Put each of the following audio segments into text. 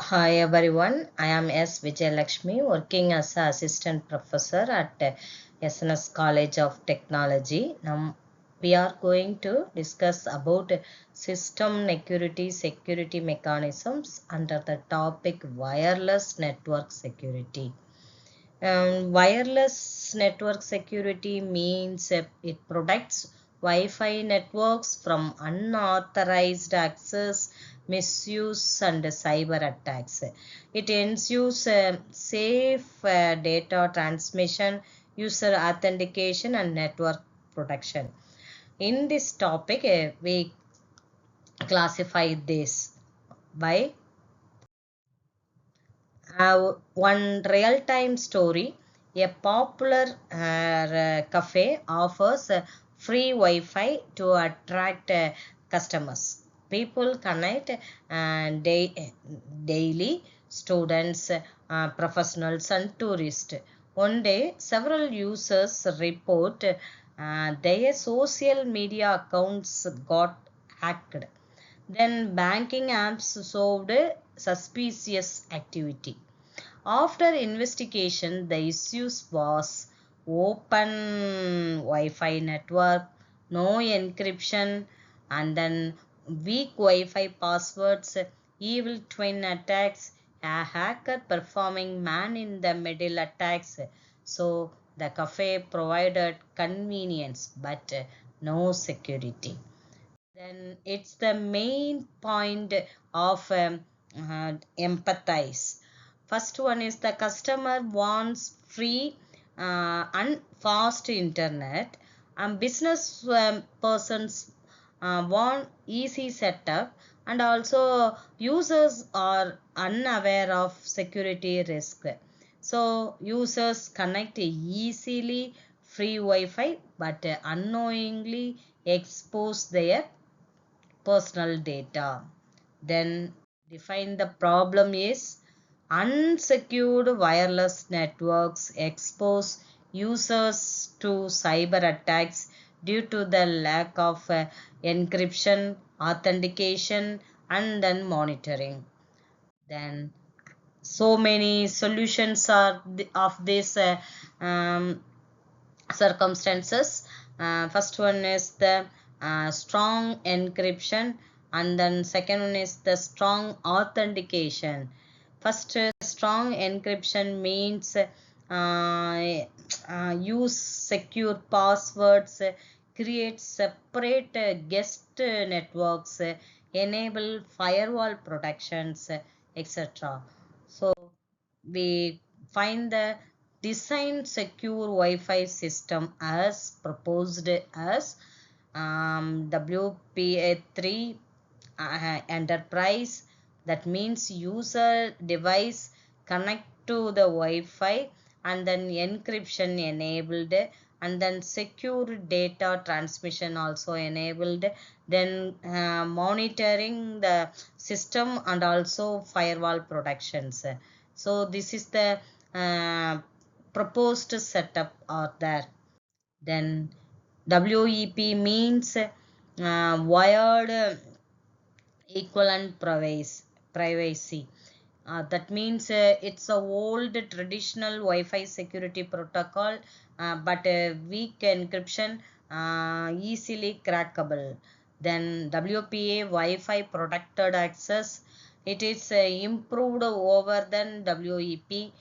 Hi everyone, I am S. Vijayalakshmi working as an assistant professor at SNS College of Technology. Now we are going to discuss about system security mechanisms under the topic wireless network security. Wireless network security means it protects Wi-Fi networks from unauthorized access, misuse, and cyber attacks. It ensures safe data transmission, user authentication, and network protection. In this topic, we classify this by one real-time story. A popular cafe offers free Wi-Fi to attract customers. People connect daily, students, professionals, and tourists. One day, several users report their social media accounts got hacked. Then banking apps solved suspicious activity. After investigation, the issues was open Wi-Fi network, no encryption, and then weak Wi-Fi passwords, evil twin attacks, a hacker performing man-in-the-middle attacks. So the cafe provided convenience but no security. Then it's the main point of empathize. First one is the customer wants free and fast internet, and business persons want easy setup, and also users are unaware of security risk. So users connect easily free Wi-Fi but unknowingly expose their personal data. Then define the problem is unsecured wireless networks expose users to cyber attacks due to the lack of encryption, authentication, and then monitoring. Then so many solutions are of this circumstances. First one is the strong encryption, and then second one is the strong authentication. First, strong encryption means use secure passwords, create separate guest networks, enable firewall protections, etc. So we find the design secure Wi-Fi system as proposed as WPA3 enterprise. That means user device connect to the Wi-Fi, and then encryption enabled, and then secure data transmission also enabled, then monitoring the system and also firewall protections. So this is the proposed setup are there. Then WEP means wired equivalent privacy. That means it's a old traditional Wi-Fi security protocol, but weak encryption, easily crackable. Then WPA Wi-Fi protected access. It is improved over than WEP,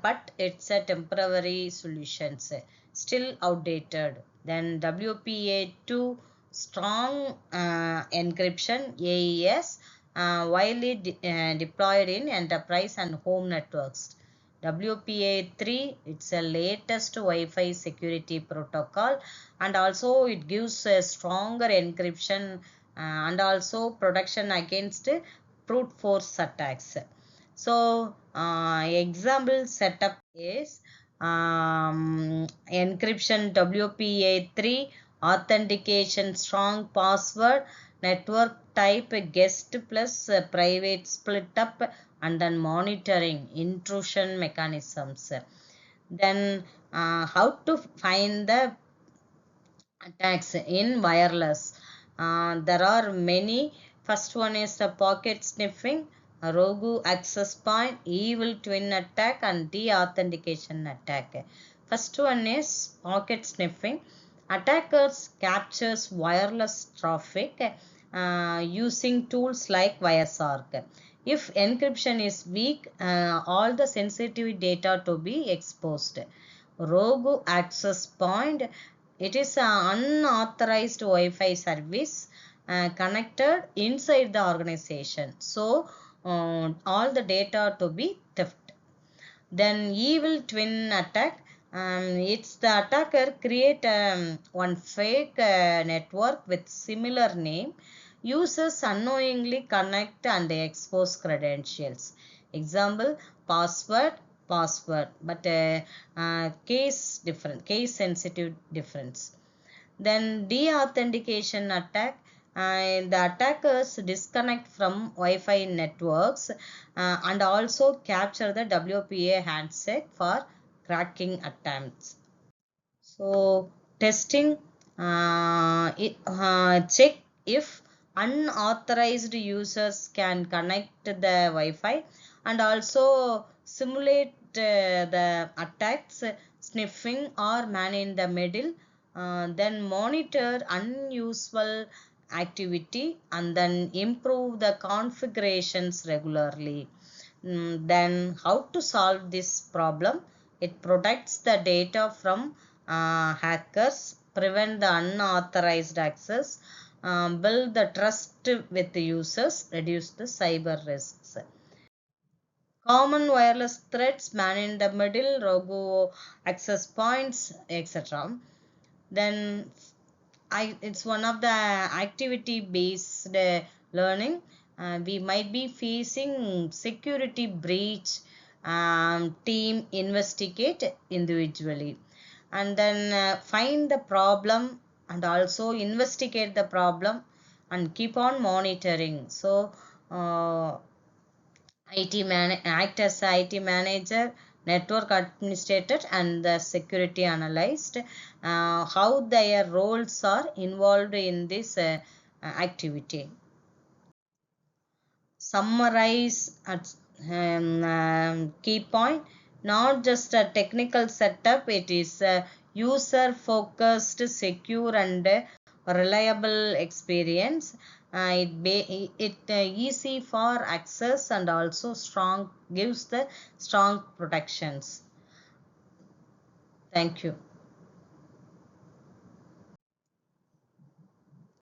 but it's a temporary solutions, still outdated. Then WPA2 strong encryption AES, widely deployed in enterprise and home networks. WPA3, it's a latest Wi-Fi security protocol, and also it gives a stronger encryption and also protection against brute force attacks. So example setup is encryption WPA3, authentication strong password, network type guest plus private split up, and then monitoring intrusion mechanisms. Then how to find the attacks in wireless? There are many. First one is the pocket sniffing. rogue access point, evil twin attack, and deauthentication attack. First one is packet sniffing. Attackers captures wireless traffic using tools like Wireshark. If encryption is weak, all the sensitive data to be exposed. Rogue access point, it is an unauthorized Wi-Fi service connected inside the organization. So all the data to be theft. Then evil twin attack. It's the attacker create one fake network with similar name. Users unknowingly connect and expose credentials. Example, password, but case sensitive difference. Then deauthentication attack. The attackers disconnect from Wi-Fi networks and also capture the WPA handshake for cracking attempts. So testing, check if unauthorized users can connect the Wi-Fi, and also simulate the attacks, sniffing or man in the middle. Then monitor unusual activity and then improve the configurations regularly. Then how to solve this problem? It protects the data from hackers, prevent the unauthorized access, build the trust with the users, reduce the cyber risks. Common wireless threats, man in the middle, rogue access points, etc. Then it's one of the activity based learning. We might be facing security breach, team investigate individually, and then find the problem and also investigate the problem and keep on monitoring. So act as IT manager, network administrator, and the security analyst. How their roles are involved in this activity. Summarize at key point. Not just a technical setup, it is a user focused, secure, and reliable experience. It easy for access and also gives the strong protections. Thank you.